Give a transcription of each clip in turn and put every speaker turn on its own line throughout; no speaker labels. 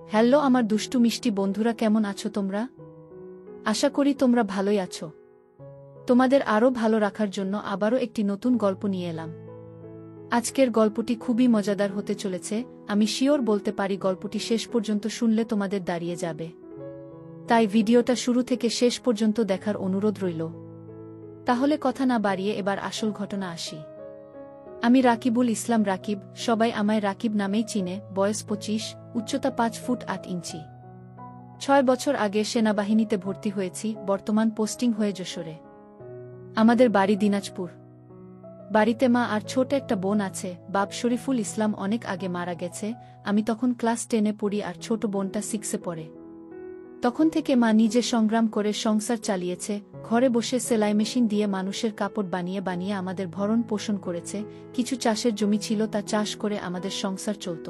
Hello আমার দুষ্টু মিষ্টি বন্ধুরা, কেমন আছো তোমরা? আশা করি তোমরা ভালোই আছো। তোমাদের আরও ভালো রাখার জন্য আবারও একটি নতুন গল্প নিয়ে এলাম। আজকের গল্পটি খুবই মজাদার হতে চলেছে। আমি শিওর বলতে পারি গল্পটি শেষ পর্যন্ত শুনলে তোমাদের দাঁড়িয়ে যাবে। তাই ভিডিওটা শুরু থেকে শেষ পর্যন্ত দেখার অনুরোধ রইল। তাহলে কথা না বাড়িয়ে এবার আসল ঘটনা আসি। আমি রাকিবুল ইসলাম রাকিব, সবাই আমায় রাকিব নামেই চিনে। বয়স 25, উচ্চতা 5 ফুট 8 ইঞ্চি। 6 বছর আগে সেনাবাহিনীতে ভর্তি হয়েছি, বর্তমান পোস্টিং হয়ে যশোরে। আমাদের বাড়ি দিনাজপুর। বাড়িতে মা আর ছোট একটা বোন আছে। বাপ শরীফুল ইসলাম অনেক আগে মারা গেছে। আমি তখন ক্লাস 10-এ পড়ি আর ছোট বোনটা 6-এ পড়ে। তখন থেকে মা নিজে সংগ্রাম করে সংসার চালিয়েছে। ঘরে বসে সেলাই মেশিন দিয়ে মানুষের কাপড় বানিয়ে বানিয়ে আমাদের ভরণ পোষণ করেছে। কিছু চাষের জমি ছিল, তা চাষ করে আমাদের সংসার চলত।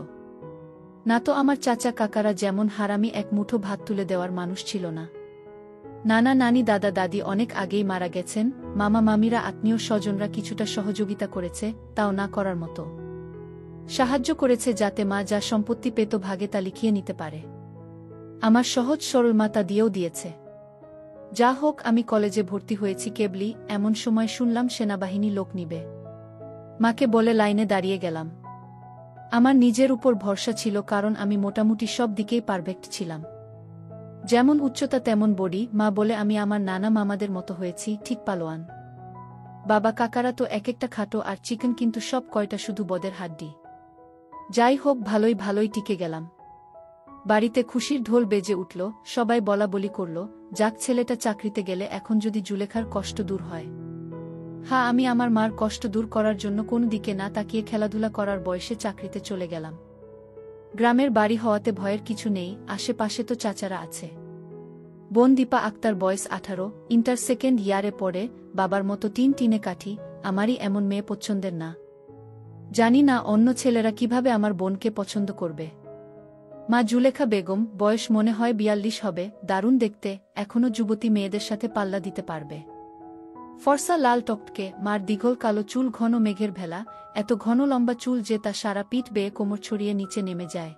না তো আমার চাচা কাকারা যেমন হারামি এক মুঠো ভাত তুলে দেওয়ার মানুষ ছিল না। নানা নানি দাদা দাদি অনেক আগেই মারা গেছেন। মামা মামিরা আত্মীয় স্বজনরা কিছুটা সহযোগিতা করেছে, তাও না করার মতো। সাহায্য করেছে যাতে মা যা সম্পত্তি পেত ভাগে তা লিখিয়ে নিতে পারে। আমার সহজ সরল মা তা দিয়েও দিয়েছে। যা হোক, আমি কলেজে ভর্তি হয়েছি কেবলই, এমন সময় শুনলাম সেনাবাহিনী লোক নিবে। মাকে বলে লাইনে দাঁড়িয়ে গেলাম। আমার নিজের উপর ভরসা ছিল, কারণ আমি মোটামুটি সব দিকেই পারফেক্ট ছিলাম। যেমন উচ্চতা তেমন বডি। মা বলে আমি আমার নানা মামাদের মতো হয়েছি, ঠিক পালোয়ান। বাবা কাকারা তো এক একটা খাটো আর চিকেন, কিন্তু সব কয়টা শুধু বদের হাড্ডি। যাই হোক, ভালোই ভালোই টিকে গেলাম। বাড়িতে খুশির ঢোল বেজে উঠল, সবাই বলা বলি করল, যাক ছেলেটা চাকরিতে গেলে এখন যদি জুলেখার কষ্ট দূর হয়। হ্যাঁ, আমি আমার মার কষ্ট দূর করার জন্য কোন দিকে না তাকিয়ে খেলাধুলা করার বয়সে চাকরিতে চলে গেলাম। গ্রামের বাড়ি হওয়াতে ভয়ের কিছু নেই, আশেপাশে তো চাচারা আছে। বোন দীপা আক্তার, বয়স 18, ইন্টার সেকেন্ড ইয়ারে পড়ে। বাবার মতো টিনে কাঠি। আমারই এমন মেয়ে পছন্দের না। জানি না অন্য ছেলেরা কিভাবে আমার বোনকে পছন্দ করবে। মা জুলেখা বেগম, বয়স মনে হয় 42 হবে, দারুণ দেখতে, এখনও যুবতী মেয়েদের সাথে পাল্লা দিতে পারবে। ফর্সা লাল টকটকে, মার দীঘল কালো চুল, ঘন মেঘের ভেলা, এত ঘন লম্বা চুল যে তা সারা পিঠ বেয়ে কোমর ছড়িয়ে নিচে নেমে যায়।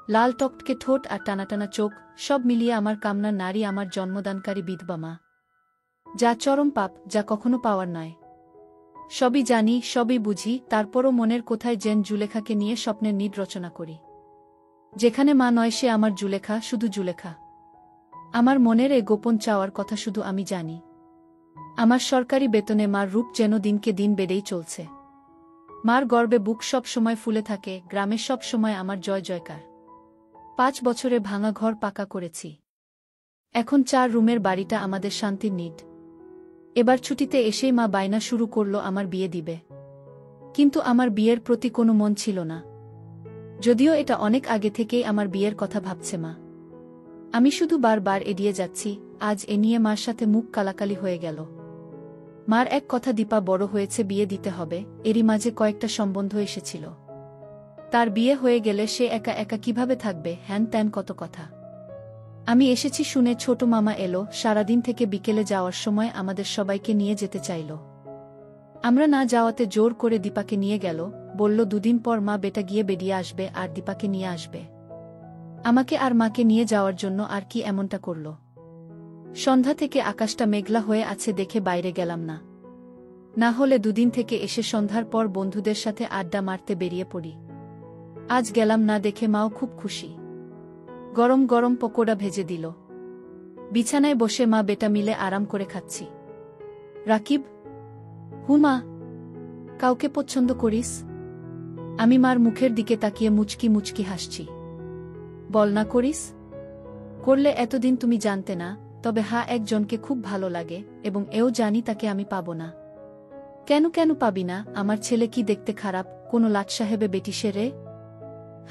লাল টকটকে ঠোঁট আর টানাটানা চোখ, সব মিলিয়ে আমার কামনার নারী, আমার জন্মদানকারী বিধবা মা। যা চরম পাপ, যা কখনো পাওয়ার নয়। সবই জানি, সবই বুঝি, তারপরও মনের কোথায় যেন জুলেখাকে নিয়ে স্বপ্নের নিড রচনা করি। যেখানে মা নয় সে আমার জুলেখা, শুধু জুলেখা। আমার মনের এ গোপন চাওয়ার কথা শুধু আমি জানি। আমার সরকারি বেতনে মার রূপ যেন দিনকে দিন বেড়েই চলছে। মার গর্বে বুক সব সময় ফুলে থাকে। গ্রামে সব সময় আমার জয় জয়কার। 5 বছরে ভাঙা ঘর পাকা করেছি। এখন 4 রুমের বাড়িটা আমাদের শান্তির নিড। এবার ছুটিতে এসেই মা বায়না শুরু করল আমার বিয়ে দিবে। কিন্তু আমার বিয়ের প্রতি কোনো মন ছিল না। যদিও এটা অনেক আগে থেকেই আমার বিয়ের কথা ভাবছে মা। আমি শুধু বারবার এড়িয়ে যাচ্ছি। আজ এ নিয়ে মার সাথে মুখ কালাকালি হয়ে গেল। মার এক কথা, দীপা বড় হয়েছে, বিয়ে দিতে হবে। এরই মাঝে কয়েকটা সম্বন্ধ এসেছিল। তার বিয়ে হয়ে গেলে সে একা একা কিভাবে থাকবে, হ্যান ত্যান কত কথা। আমি এসেছি শুনে ছোট মামা এলো। সারাদিন থেকে বিকেলে যাওয়ার সময় আমাদের সবাইকে নিয়ে যেতে চাইল। আমরা না যাওয়াতে জোর করে দীপাকে নিয়ে গেল। বলল 2 দিন পর মা বেটা গিয়ে বেরিয়ে আসবে আর দীপাকে নিয়ে আসবে। আমাকে আর মাকে নিয়ে যাওয়ার জন্য আর কি এমনটা করল। সন্ধ্যা থেকে আকাশটা মেঘলা হয়ে আছে দেখে বাইরে গেলাম না। না হলে 2 দিন থেকে এসে সন্ধ্যার পর বন্ধুদের সাথে আড্ডা মারতে বেরিয়ে পড়ি। আজ গেলাম না দেখে মাও খুব খুশি। গরম গরম পকোড়া ভেজে দিল। বিছানায় বসে মা বেটা মিলে আরাম করে খাচ্ছি। রাকিব, হুমা, কাউকে পছন্দ করিস? আমি মার মুখের দিকে তাকিয়ে মুচকি মুচকি হাসছি। বল না করিস? করলে এতদিন তুমি জানতে না। তবে হ্যাঁ, একজনকে খুব ভালো লাগে, এবং এও জানি তাকে আমি পাবো না। কেন কেন পাবি না? আমার ছেলে কি দেখতে খারাপ? কোনো লাট সাহেবে বেটি সে রে?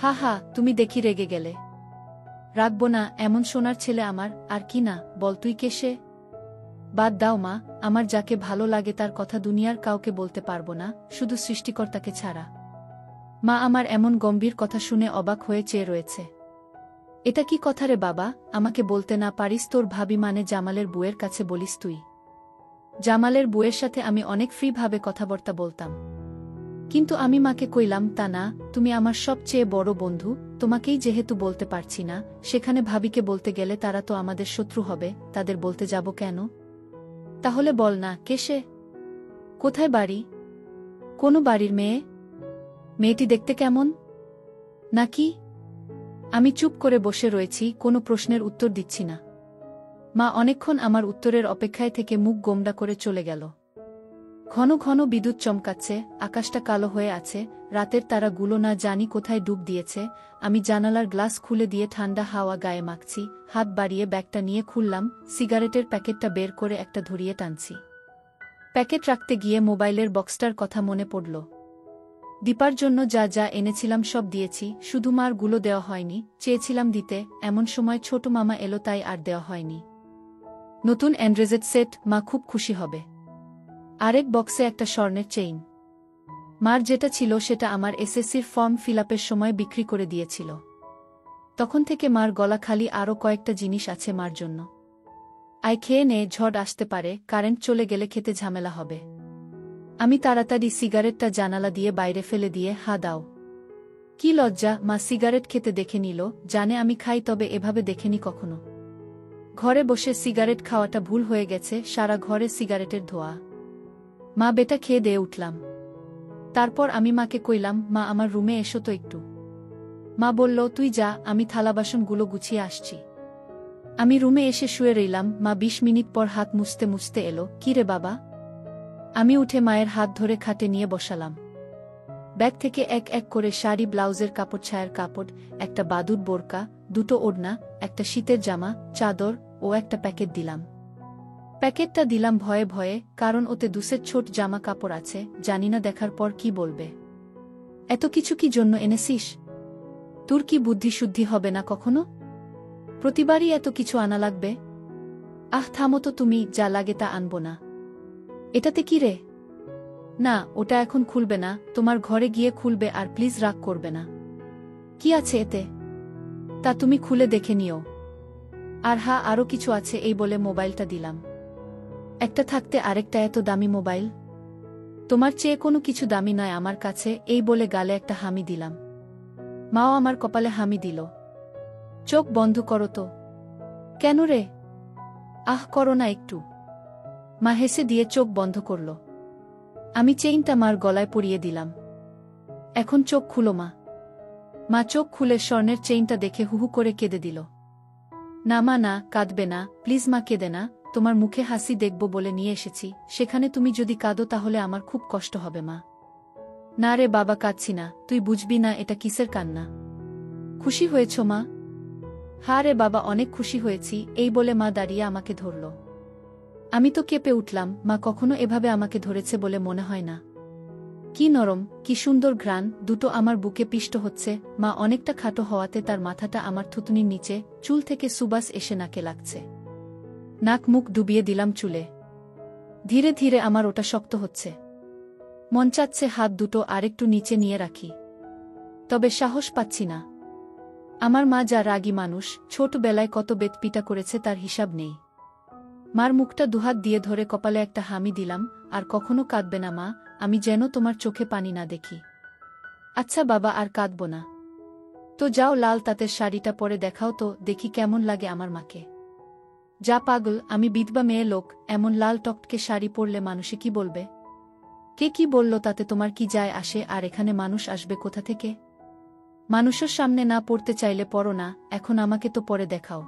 হা হা, তুমি দেখি রেগে গেলে। রাখবো না, এমন সোনার ছেলে আমার। আর কি না, বল তুই কে সে? বাদ দাও মা, আমার যাকে ভালো লাগে তার কথা দুনিয়ার কাউকে বলতে পারবো না, শুধু সৃষ্টিকর্তাকে ছাড়া। মা আমার এমন গম্ভীর কথা শুনে অবাক হয়ে চেয়ে রয়েছে। এটা কি কথা রে বাবা? আমাকে বলতে না পারিস? তোর ভাবি মানে জামালের বুয়ের কাছে বলিস তুই? জামালের বুয়ের সাথে আমি অনেক ফ্রি ভাবে কথাবার্তা বলতাম। কিন্তু আমি মাকে কইলাম তা না, তুমি আমার সবচেয়ে বড় বন্ধু, তোমাকেই যেহেতু বলতে পারছি না, সেখানে ভাবিকে বলতে গেলে তারা তো আমাদের শত্রু হবে, তাদের বলতে যাব কেন? তাহলে বল না, কে সে? কোথায় বাড়ি? কোনো বাড়ির মেয়ে? মেয়েটি দেখতে কেমন? নাকি? আমি চুপ করে বসে রয়েছি, কোনো প্রশ্নের উত্তর দিচ্ছি না। মা অনেকক্ষণ আমার উত্তরের অপেক্ষায় থেকে মুখ গোমড়া করে চলে গেল। ঘন ঘন বিদ্যুৎ চমকাচ্ছে, আকাশটা কালো হয়ে আছে, রাতের তারাগুলো না জানি কোথায় ডুব দিয়েছে। আমি জানালার গ্লাস খুলে দিয়ে ঠান্ডা হাওয়া গায়ে মাখছি, হাত বাড়িয়ে ব্যাগটা নিয়ে খুললাম, সিগারেটের প্যাকেটটা বের করে একটা ধরিয়ে টানছি। প্যাকেট রাখতে গিয়ে মোবাইলের বক্সটার কথা মনে পড়ল। দীপার জন্য যা যা এনেছিলাম সব দিয়েছি, শুধু মার গুলো দেওয়া হয়নি, চেয়েছিলাম দিতে, এমন সময় ছোট মামা এলো তাই আর দেওয়া হয়নি। নতুন অ্যান্ড্রেজেড সেট, মা খুব খুশি হবে। আরেক বক্সে একটা স্বর্ণের চেইন। মার যেটা ছিল সেটা আমার এসএসসির ফর্ম ফিলআপের সময় বিক্রি করে দিয়েছিল। তখন থেকে মার গলা খালি, আরও কয়েকটা জিনিস আছে মার জন্য। আয় খেয়ে নে, ঝড় আসতে পারে, কারেন্ট চলে গেলে খেতে ঝামেলা হবে। আমি তাড়াতাড়ি সিগারেটটা জানালা দিয়ে বাইরে ফেলে দিয়ে, হা দাও। কি লজ্জা, মা সিগারেট খেতে দেখে নিল, জানে আমি খাই তবে এভাবে দেখেনি কখনো। ঘরে বসে সিগারেট খাওয়াটা ভুল হয়ে গেছে, সারা ঘরে সিগারেটের ধোঁয়া। মা বেটা খেয়ে দিয়ে উঠলাম। তারপর আমি মাকে কইলাম, মা আমার রুমে এসো তো একটু। মা বলল, তুই যা, আমি থালাবাসনগুলো গুছিয়ে আসছি। আমি রুমে এসে শুয়ে রইলাম। মা 20 মিনিট পর হাত মুছতে মুছতে এলো। কি রে বাবা? আমি উঠে মায়ের হাত ধরে খাটে নিয়ে বসালাম। ব্যাগ থেকে এক এক করে শাড়ি, ব্লাউজের কাপড়, ছায়ার কাপড়, একটা বাদুর বোরকা, দুটো ওড়না, একটা শীতের জামা, চাদর ও একটা প্যাকেট দিলাম। প্যাকেটটা দিলাম ভয়ে ভয়ে, কারণ ওতে 2 সেট ছোট জামা কাপড় আছে, জানি না দেখার পর কি বলবে। এত কিছু কি জন্য এনেছিস? তোর কি বুদ্ধি শুদ্ধি হবে না কখনো? প্রতিবারই এত কিছু আনা লাগবে? আহ থামো তো তুমি, যা লাগে তা আনবো না। এটাতে কি রে? না, ওটা এখন খুলবে না, তোমার ঘরে গিয়ে খুলবে, আর প্লিজ রাগ করবে না। কি আছে এতে? তা তুমি খুলে দেখে নিও। আর হ্যাঁ, আরও কিছু আছে, এই বলে মোবাইলটা দিলাম। একটা থাকতে আরেকটা এত দামি মোবাইল? তোমার চেয়ে কোনো কিছু দামি নয় আমার কাছে, এই বলে গালে একটা হামি দিলাম। মাও আমার কপালে হামি দিল। চোখ বন্ধ করো তো। কেন রে? আহ করো না একটু। মা হেসে দিয়ে চোখ বন্ধ করল। আমি চেইনটা মার গলায় পরিয়ে দিলাম। এখন চোখ খুলো মা। মা চোখ খুলে স্বর্ণের চেইনটা দেখে হুহু করে কেঁদে দিল। না মা না, কাঁদবে না, প্লিজ মা, কেঁদে না, তোমার মুখে হাসি দেখব বলে নিয়ে এসেছি, সেখানে তুমি যদি কাঁদো তাহলে আমার খুব কষ্ট হবে মা। না রে বাবা, কাঁদছি না, তুই বুঝবি না এটা কিসের কান্না। খুশি হয়েছ মা? হ্যাঁ রে বাবা, অনেক খুশি হয়েছি, এই বলে মা দাঁড়িয়ে আমাকে ধরল। আমি তো কেঁপে উঠলাম, মা কখনো এভাবে আমাকে ধরেছে বলে মনে হয় না। কি নরম, কি সুন্দর ঘ্রাণ, দুটো আমার বুকে পিষ্ট হচ্ছে। মা অনেকটা খাটো হওয়াতে তার মাথাটা আমার থুতনির নিচে, চুল থেকে সুবাস এসে নাকে লাগছে। নাক মুখ ডুবিয়ে দিলাম চুলে। ধীরে ধীরে আমার ওটা শক্ত হচ্ছে। মন চাচ্ছে হাত দুটো আরেকটু নিচে নিয়ে রাখি, তবে সাহস পাচ্ছি না। আমার মা যা রাগী মানুষ, ছোটবেলায় কত বেতপিটা করেছে তার হিসাব নেই। মার মুখটা দুহাত দিয়ে ধরে কপালে একটা হামি দিলাম। আর কখনো কাঁদবে না মা, আমি যেন তোমার চোখে পানি না দেখি। আচ্ছা বাবা, আর কাঁদব না। তো যাও, লাল তাঁতের শাড়িটা পরে দেখাও তো, দেখি কেমন লাগে আমার মাকে। যা পাগল, আমি বিধবা মেয়ে লোক, এমন লাল টকটকে শাড়ি পরলে মানুষে কি বলবে? কে কি বলল তাতে তোমার কি যায় আসে? আর এখানে মানুষ আসবে কোথা থেকে? মানুষের সামনে না পড়তে চাইলে পড়ো না, এখন আমাকে তো পরে দেখাও।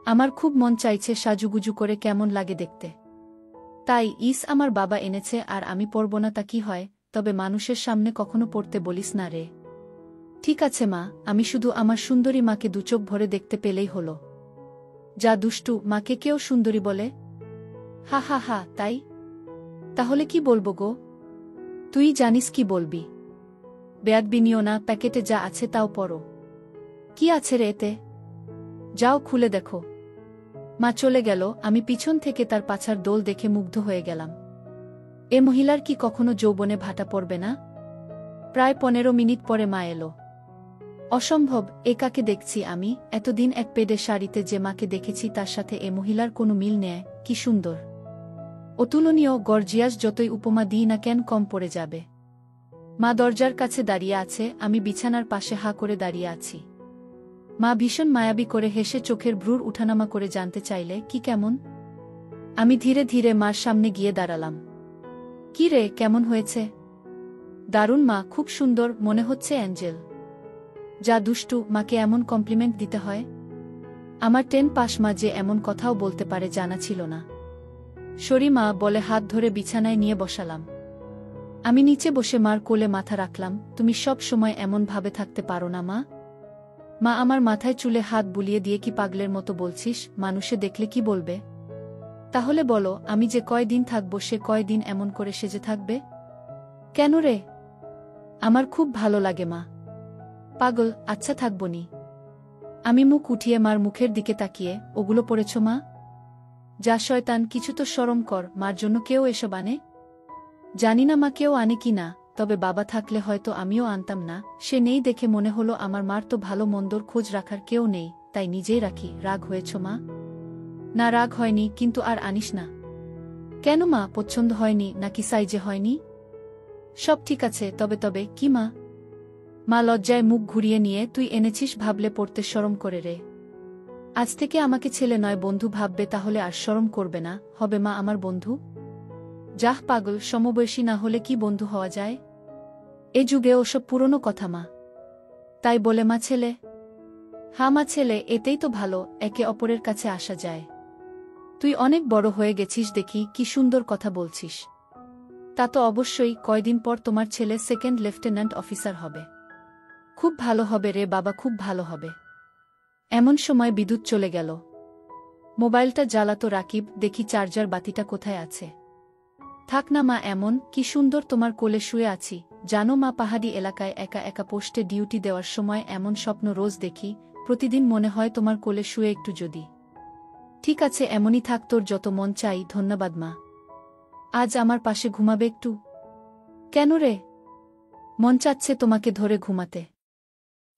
আমার খুব মন চাইছে সাজুগুজু করে কেমন লাগে দেখতে। তাই আমার বাবা এনেছে আর আমি পরব না তা কি হয়? তবে মানুষের সামনে কখনো পড়তে বলিস না রে। ঠিক আছে মা, আমি শুধু আমার সুন্দরী মাকে দুচোখ ভরে দেখতে পেলেই হলো। যা দুষ্টু, মাকে কেউ সুন্দরী বলে? হা হা হা, তাই? তাহলে কি বলবো গো? তুই জানিস কি বলবি। বেয়াদবি নিও না, প্যাকেটে যা আছে তাও পড়ো। কি আছে রে এতে? যাও খুলে দেখো। মা চলে গেল, আমি পিছন থেকে তার পাছার দোল দেখে মুগ্ধ হয়ে গেলাম। এ মহিলার কি কখনো যৌবনে ভাটা পড়বে না? প্রায় 15 মিনিট পরে মা এলো। অসম্ভব, এ কাকে দেখছি আমি? এতদিন এক পেডে শাড়িতে যে মাকে দেখেছি তার সাথে এ মহিলার কোনো মিল নেই। কি সুন্দর, অতুলনীয়, গর্জিয়াস, যতই উপমা দিই না কেন কম পড়ে যাবে। মা দরজার কাছে দাঁড়িয়ে আছে, আমি বিছানার পাশে হা করে দাঁড়িয়ে আছি। মা ভীষণ মায়াবী করে হেসে চোখের ভ্রুর উঠানামা করে জানতে চাইলে, কি কেমন? আমি ধীরে ধীরে মার সামনে গিয়ে দাঁড়ালাম। কি রে, কেমন হয়েছে? দারুণ মা, খুব সুন্দর, মনে হচ্ছে অ্যাঞ্জেল। যা দুষ্টু, মাকে এমন কমপ্লিমেন্ট দিতে হয়? আমার 10 পাস মা যে এমন কথাও বলতে পারে জানা ছিল না। সরি মা বলে হাত ধরে বিছানায় নিয়ে বসালাম। আমি নিচে বসে মার কোলে মাথা রাখলাম। তুমি সব সময় এমন ভাবে থাকতে পারো না মা? মা আমার মাথায় চুলে হাত বুলিয়ে দিয়ে, কি পাগলের মতো বলছিস? মানুষে দেখলে কি বলবে? তাহলে বলো, আমি যে কয়দিন থাকবো সে কয়দিন এমন করে সেজে থাকবে? কেন রে? আমার খুব ভালো লাগে মা। পাগল, আচ্ছা থাকবনি। আমি মুখ উঠিয়ে মার মুখের দিকে তাকিয়ে, ওগুলো পড়েছ মা? যা শয়তান, কিছু তো শরম কর, মার জন্য কেউ এসব আনে? জানি না মা কেউ আনে কি না, তবে বাবা থাকলে হয়তো আমিও আনতাম না। সে নেই দেখে মনে হলো আমার মার তো ভালো মন্দর খোঁজ রাখার কেউ নেই, তাই নিজেই রাখি। রাগ হয়েছ মা? না রাগ হয়নি, কিন্তু আর আনিস না। কেন মা, পছন্দ হয়নি নাকি সাইজে হয়নি? সব ঠিক আছে, তবে কি মা? মা লজ্জায় মুখ ঘুরিয়ে নিয়ে, তুই এনেছিস ভাবলে পড়তে শরম করে রে। আজ থেকে আমাকে ছেলে নয় বন্ধু ভাববে, তাহলে আর শরম করবে না, হবে মা আমার বন্ধু? যাহ পাগল, সমবয়সী না হলে কি বন্ধু হওয়া যায়? এ যুগে ওসব পুরনো কথা মা। তাই বলে মা ছেলে? হা মা ছেলে, এতেই তো ভালো, একে অপরের কাছে আসা যায়। তুই অনেক বড় হয়ে গেছিস দেখি, কি সুন্দর কথা বলছিস। তা তো অবশ্যই, কয়দিন পর তোমার ছেলে সেকেন্ড লেফটেন্যান্ট অফিসার হবে। খুব ভালো হবে রে বাবা, খুব ভালো হবে। এমন সময় বিদ্যুৎ চলে গেল। মোবাইলটা জ্বালাতো রাকিব, দেখি চার্জার বাতিটা কোথায় আছে। থাক না মা এমন, কি সুন্দর তোমার কোলে শুয়ে আছি। জানো মা, পাহাড়ি এলাকায় একা একা পোস্টে ডিউটি দেওয়ার সময় এমন স্বপ্ন রোজ দেখি। প্রতিদিন মনে হয় তোমার কোলে শুয়ে একটু যদি। ঠিক আছে, এমনই থাক, তোর যত মন চাই। ধন্যবাদ মা। আজ আমার পাশে ঘুমাবে একটু? কেন রে? মন চাচ্ছে তোমাকে ধরে ঘুমাতে।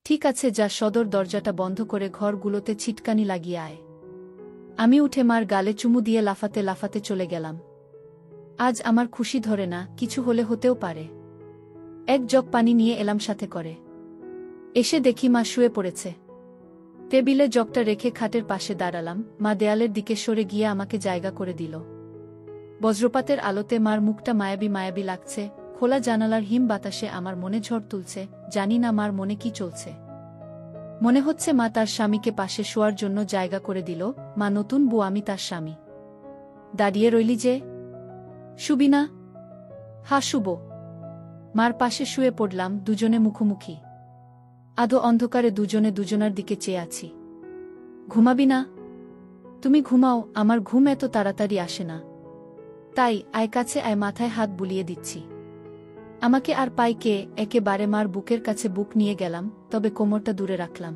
ঠিক আছে, যা, সদর দরজাটা বন্ধ করে ঘরগুলোতে ছিটকানি লাগিয়ে আয়। আমি উঠে মার গালে চুমু দিয়ে লাফাতে লাফাতে চলে গেলাম। আজ আমার খুশি ধরে না, কিছু হলে হতেও পারে। এক জগ পানি নিয়ে এলাম সাথে করে। এসে দেখি মা শুয়ে পড়েছে। টেবিলে জগটা রেখে খাটের পাশে দাঁড়ালাম। মা দেয়ালের দিকে সরে গিয়ে আমাকে জায়গা করে দিল। বজ্রপাতের আলোতে মার মুখটা মায়াবী মায়াবী লাগছে। খোলা জানালার হিম বাতাসে আমার মনে ঝড় তুলছে। জানি না মার মনে কি চলছে। মনে হচ্ছে মা তার স্বামীকে পাশে শোয়ার জন্য জায়গা করে দিল। মা নতুন বউ, আমি তার স্বামী। দাঁড়িয়ে রইলি যে, শুবি না? হা, শুব। মার পাশে শুয়ে পড়লাম, দুজনে মুখোমুখি। আধো অন্ধকারে দুজনে দুজনার দিকে চেয়ে আছি। ঘুমাবি না? তুমি ঘুমাও, আমার ঘুম এত তাড়াতাড়ি আসে না। তাই আয় কাছে আয়, মাথায় হাত বুলিয়ে দিচ্ছি। আমাকে আর পাই কে, একেবারে মার বুকের কাছে বুক নিয়ে গেলাম, তবে কোমরটা দূরে রাখলাম।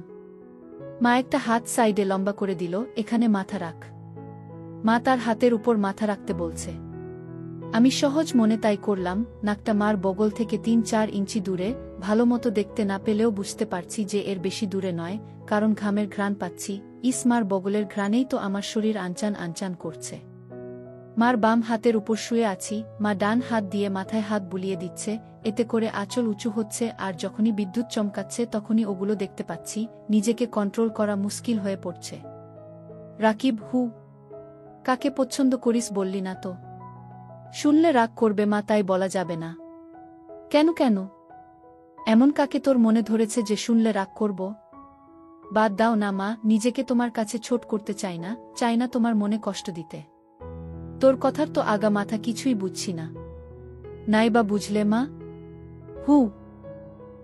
মা একটা হাত সাইডে লম্বা করে দিল, এখানে মাথা রাখ। মা তার হাতের উপর মাথা রাখতে বলছে। আমি সহজ মনে তাই করলাম। নাকটা মার বগল থেকে 3-4 ইঞ্চি দূরে। ভালো মতো দেখতে না পেলেও বুঝতে পারছি যে এর বেশি দূরে নয়, কারণ ঘামের ঘ্রাণ পাচ্ছি। মার বগলের ঘ্রাণেই তো আমার শরীর আনচান আনচান করছে। মার বাম হাতের উপর শুয়ে আছি। মা ডান হাত দিয়ে মাথায় হাত বুলিয়ে দিচ্ছে, এতে করে আঁচল উঁচু হচ্ছে, আর যখনই বিদ্যুৎ চমকাচ্ছে তখনই ওগুলো দেখতে পাচ্ছি। নিজেকে কন্ট্রোল করা মুশকিল হয়ে পড়ছে। রাকিব, হু, কাকে পছন্দ করিস বললি না তো? শুনলে রাগ করবে মা, তাই বলা যাবে না। কেন কেন? এমন কাকে তোর মনে ধরেছে যে শুনলে রাগ করব? বাদ দাও না মা, নিজেকে তোমার কাছে ছোট করতে চাই না তোমার মনে কষ্ট দিতে। তোর কথার তো আগা মাথা কিছুই বুঝছি না। নাই বা বুঝলে মা? হু,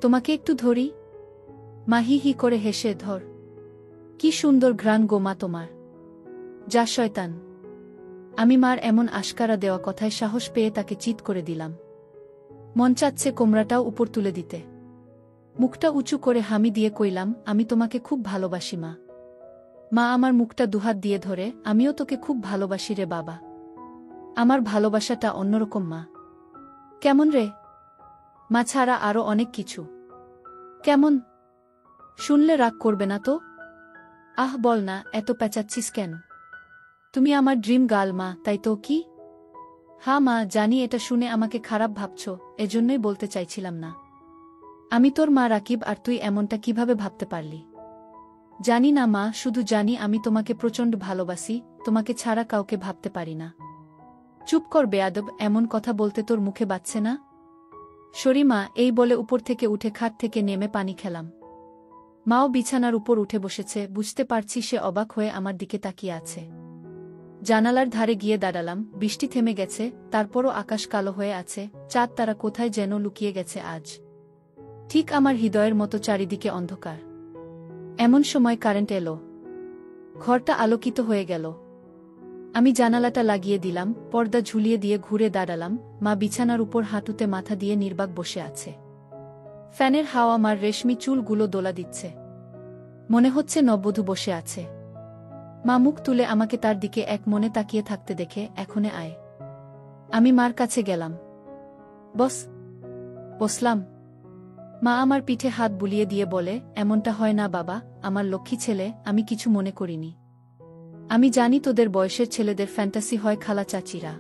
তোমাকে একটু ধরি? মা হি হি করে হেসে, ধর। কি সুন্দর ঘ্রাণ গো মা তোমার। যা শয়তান। আমি মার এমন আশকারা দেওয়া কথায় সাহস পেয়ে তাকে চিৎ করে দিলাম। মন চাচ্ছে কোমরাটাও উপর তুলে দিতে। মুখটা উঁচু করে হামি দিয়ে কইলাম, আমি তোমাকে খুব ভালোবাসি মা। মা আমার মুখটা দুহাত দিয়ে ধরে, আমিও তোকে খুব ভালোবাসি রে বাবা। আমার ভালোবাসাটা অন্যরকম মা। কেমন রে? মা ছাড়া আরো অনেক কিছু। কেমন? শুনলে রাগ করবে না তো? আহ বল না, এত পেঁচাচ্ছিস কেন? তুমি আমার ড্রিম গার্ল মা, তাই তো? কি? হ্যাঁ মা, জানি এটা শুনে আমাকে খারাপ ভাবছ। এজন্যই বলতে চাইছিলাম না। আমি তোর মা রাকিব, আর তুই এমনটা কিভাবে ভাবতে পারলি? জানি না মা, শুধু জানি আমি তোমাকে প্রচণ্ড ভালোবাসি, তোমাকে ছাড়া কাউকে ভাবতে পারি না। চুপ কর বেয়াদব, এমন কথা বলতে তোর মুখে বাজছে না? সরি মা, এই বলে উপর থেকে উঠে খাট থেকে নেমে পানি খেলাম। মাও বিছানার উপর উঠে বসেছে, বুঝতে পারছি সে অবাক হয়ে আমার দিকে তাকিয়ে আছে। জানালার ধারে গিয়ে দাঁড়ালাম, বৃষ্টি থেমে গেছে, তারপরও আকাশ কালো হয়ে আছে, চাঁদ তারা কোথায় যেন লুকিয়ে গেছে আজ। ঠিক আমার হৃদয়ের মতো চারিদিকে অন্ধকার। এমন সময় কারেন্ট এলো। ঘরটা আলোকিত হয়ে গেল। আমি জানালাটা লাগিয়ে দিলাম, পর্দা ঝুলিয়ে দিয়ে ঘুরে দাঁড়ালাম। মা বিছানার উপর হাঁটুতে মাথা দিয়ে নির্বাক বসে আছে। ফ্যানের হাওয়া মার রেশমি চুলগুলো দোলা দিচ্ছে। মনে হচ্ছে নববধূ বসে আছে। মা মুখ তুলে আমাকে তার দিকে এক মনে তাকিয়ে থাকতে দেখে, এখনে আয়। আমি মার কাছে গেলাম। বস। বসলাম। মা আমার পিঠে হাত বুলিয়ে দিয়ে বলে, এমনটা হয় না বাবা, আমার লক্ষ্মী ছেলে, আমি কিছু মনে করিনি। আমি জানি তোদের বয়সের ছেলেদের ফ্যান্টাসি হয় খালা চাচিরা,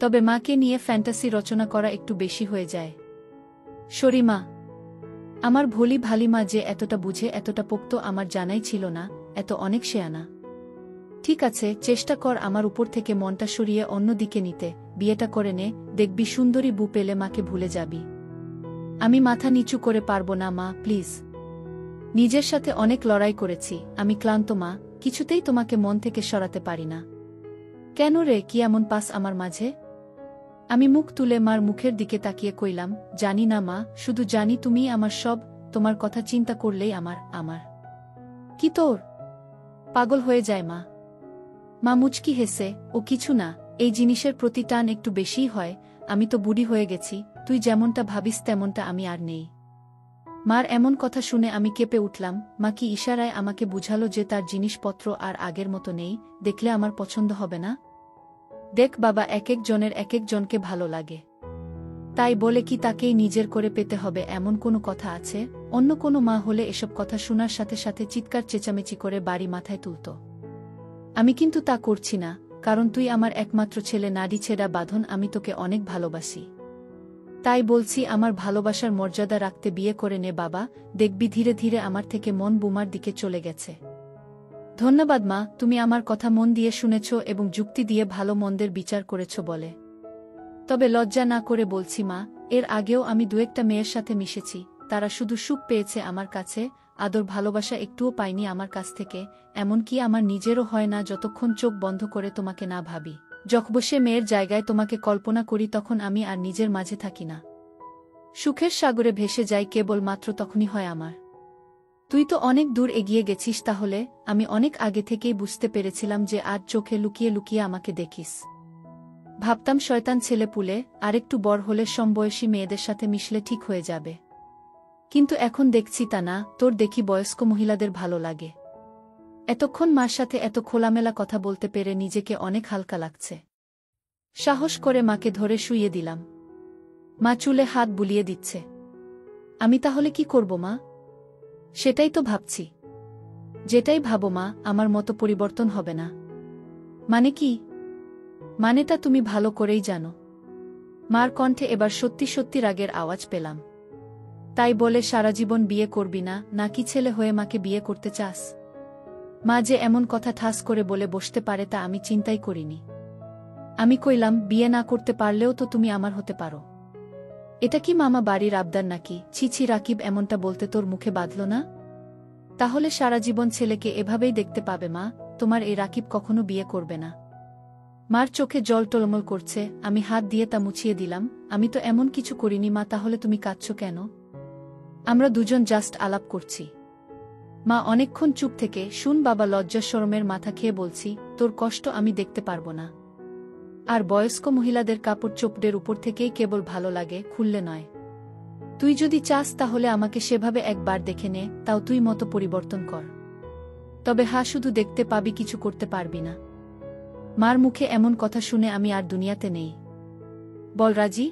তবে মাকে নিয়ে ফ্যান্টাসি রচনা করা একটু বেশি হয়ে যায়। সরি মা। আমার ভোলি ভালি মা যে এতটা বুঝে, এতটা পোক্ত আমার জানাই ছিল না, এত অনেক শেয়ানা। ঠিক আছে, চেষ্টা কর আমার উপর থেকে মনটা সরিয়ে অন্য দিকে নিতে, বিয়েটা করে নে, দেখবি সুন্দরী বউ পেলে মাকে ভুলে যাবি। আমি মাথা নিচু করে পারবো না মা, প্লিজ। নিজের সাথে অনেক লড়াই করেছি, আমি ক্লান্ত মা, কিছুতেই তোমাকে মন থেকে সরাতে পারি না। কেন রে, কি এমন পাস আমার মাঝে? আমি মুখ তুলে মার মুখের দিকে তাকিয়ে কইলাম, জানি না মা, শুধু জানি তুমিই আমার সব, তোমার কথা চিন্তা করলেই আমার কি তোর পাগল হয়ে যায় মা। মা মুচকি হেসে, ও কিছু না, এই জিনিসের প্রতি টান একটু বেশিই হয়, আমি তো বুড়ি হয়ে গেছি, তুই যেমনটা ভাবিস তেমনটা আমি আর নেই। মার এমন কথা শুনে আমি কেঁপে উঠলাম। মা কি ইশারায় আমাকে বুঝালো যে তার জিনিসপত্র আর আগের মতো নেই, দেখলে আমার পছন্দ হবে না? দেখ বাবা, এক এক জনের এক এক জনকে ভালো লাগে, তাই বলে কি তাকেই নিজের করে পেতে হবে এমন কোনো কথা আছে? অন্য কোনো মা হলে এসব কথা শোনার সাথে সাথে চিৎকার চেঁচামেচি করে বাড়ি মাথায় তুলত। আমি কিন্তু তা করছি না, কারণ তুই আমার একমাত্র ছেলে, নাড়ি ছেঁড়া বাঁধন, আমি তোকে অনেক ভালোবাসি। তাই বলছি, আমার ভালোবাসার মর্যাদা রাখতে বিয়ে করে নে বাবা, দেখবি ধীরে ধীরে আমার থেকে মন বুমার দিকে চলে গেছে। ধন্যবাদ মা, তুমি আমার কথা মন দিয়ে শুনেছ এবং যুক্তি দিয়ে ভালো মন্দের বিচার করেছ বলে। তবে লজ্জা না করে বলছি মা, এর আগেও আমি দু একটা মেয়ের সাথে মিশেছি, তারা শুধু সুখ পেয়েছে আমার কাছে, আদর ভালোবাসা একটুও পাইনি আমার কাছ থেকে। এমনকি আমার নিজেরও হয় না যতক্ষণ চোখ বন্ধ করে তোমাকে না ভাবি। যখন বসে মেয়ের জায়গায় তোমাকে কল্পনা করি তখন আমি আর নিজের মাঝে থাকি না, সুখের সাগরে ভেসে যাই, কেবল মাত্র তখনই হয় আমার। তুই তো অনেক দূর এগিয়ে গেছিস তাহলে, আমি অনেক আগে থেকেই বুঝতে পেরেছিলাম যে আজ চোখে লুকিয়ে লুকিয়ে আমাকে দেখিস। ভাবতাম শয়তান ছেলে পুলে, আরেকটু বড় হলে সমবয়সী মেয়েদের সাথে মিশলে ঠিক হয়ে যাবে, কিন্তু এখন দেখছি তা না, তোর দেখি বয়স্ক মহিলাদের ভালো লাগে। এতক্ষণ মার সাথে এত খোলামেলা কথা বলতে পেরে নিজেকে অনেক হালকা লাগছে। সাহস করে মাকে ধরে শুইয়ে দিলাম। মা চুলে হাত বুলিয়ে দিচ্ছে। আমি তাহলে কি করব মা? সেটাই তো ভাবছি। যেটাই ভাবো মা, আমার মতো পরিবর্তন হবে না। মানে কি? মানেটা তুমি ভালো করেই জানো। মার কণ্ঠে এবার সত্যি সত্যি রাগের আওয়াজ পেলাম। তাই বলে সারা জীবন বিয়ে করবি না, নাকি ছেলে হয়ে মাকে বিয়ে করতে চাস? মা যে এমন কথা ঠাস করে বলে বসতে পারে তা আমি চিন্তাই করিনি। আমি কইলাম, বিয়ে না করতে পারলেও তো তুমি আমার হতে পারো। এটা কি মামা বাড়ির আবদার নাকি? ছি ছি রাকিব, এমনটা বলতে তোর মুখে বাঁধল না? তাহলে সারা জীবন ছেলেকে এভাবেই দেখতে পাবে মা, তোমার এই রাকিব কখনো বিয়ে করবে না। মার চোখে জল টলমল করছে, আমি হাত দিয়ে তা মুছিয়ে দিলাম। আমি তো এমন কিছু করিনি মা, তাহলে তুমি কাঁদছো কেন? আমরা দুজন জাস্ট আলাপ করছি। মা অনেকক্ষণ চুপ থেকে, শুন বাবা, লজ্জা শরমের মাথা খেয়ে বলছি, তোর কষ্ট আমি দেখতে পারবো না। আর বয়স্ক মহিলাদের কাপড় চোপড়ের উপর থেকেই কেবল ভালো লাগে, খুললে নয়। তুই যদি চাস তাহলে আমাকে সেভাবে একবার দেখে নে, তাও তুই মতো পরিবর্তন কর। তবে শুধু দেখতে পাবি, কিছু করতে পারবি না। মার মুখে এমন কথা শুনে আমি আর দুনিয়াতে নেই। বল রাজি?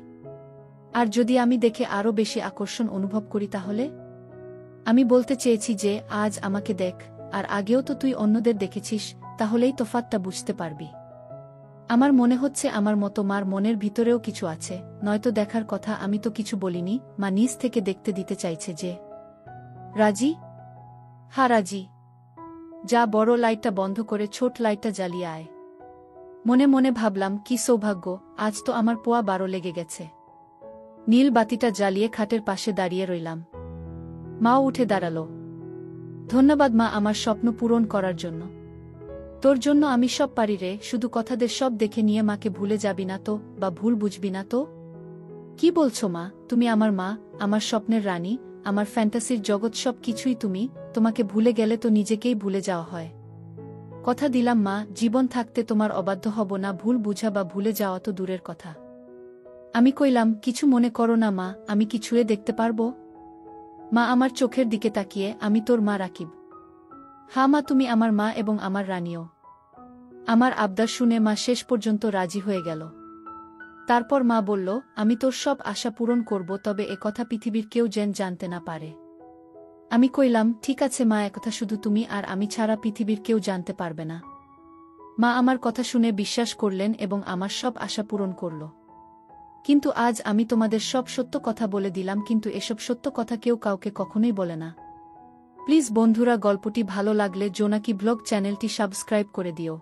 আর যদি আমি দেখে আরো বেশি আকর্ষণ অনুভব করি তাহলে? আমি বলতে চেয়েছি যে আজ আমাকে দেখ, আর আগেও তো তুই অন্যদের দেখেছিস, তাহলেই তফাৎটা বুঝতে পারবি। আমার মনে হচ্ছে আমার মতো মার মনের ভিতরেও কিছু আছে, নয়তো দেখার কথা আমি তো কিছু বলিনি। মা নিজ থেকে দেখতে দিতে চাইছে যে। রাজি? হ্যাঁ রাজি। যা বড় লাইটটা বন্ধ করে ছোট লাইটটা জ্বালিয়ে আয়। মনে মনে ভাবলাম কি সৌভাগ্য, আজ তো আমার পোয়া 12 লেগে গেছে। নীল বাতিটা জ্বালিয়ে খাটের পাশে দাঁড়িয়ে রইলাম। মাও উঠে দাঁড়াল। ধন্যবাদ মা আমার স্বপ্ন পূরণ করার জন্য। তোর জন্য আমি সব পারি রে, শুধু কথাদের সব দেখে নিয়ে মাকে ভুলে যাবি না তো, বা ভুল বুঝবি না তো? কি বলছো মা, তুমি আমার মা, আমার স্বপ্নের রানী, আমার ফ্যান্টাসির জগৎ, সব কিছুই তুমি। তোমাকে ভুলে গেলে তো নিজেকেই ভুলে যাওয়া হয়। কথা দিলাম মা, জীবন থাকতে তোমার অবাধ্য হব না। ভুল বুঝা বা ভুলে যাওয়া তো দূরের কথা। আমি কইলাম, কিছু মনে করো না মা, আমি কি ছুঁয়ে দেখতে পারবো? মা আমার চোখের দিকে তাকিয়ে, আমি তোর মা রাকিব। হ্যাঁ মা, তুমি আমার মা এবং আমার রানীও। আমার আবদার শুনে মা শেষ পর্যন্ত রাজি হয়ে গেল। তারপর মা বলল, আমি তোর সব আশা পূরণ করব, তবে একথা পৃথিবীর কেউ যেন জানতে না পারে। আমি কইলাম, ঠিক আছে মা, একথা শুধু তুমি আর আমি ছাড়া পৃথিবীর কেউ জানতে পারবে না। মা আমার কথা শুনে বিশ্বাস করলেন এবং আমার সব আশা পূরণ করল। কিন্তু আজ আমি তোমাদের সব সত্য কথা বলে দিলাম, কিন্তু এসব সত্য কথা কেউ কাউকে কখনোই বলে না। প্লিজ বন্ধুরা, গল্পটি ভালো লাগলে জোনাকি ব্লগ চ্যানেলটি সাবস্ক্রাইব করে দিও।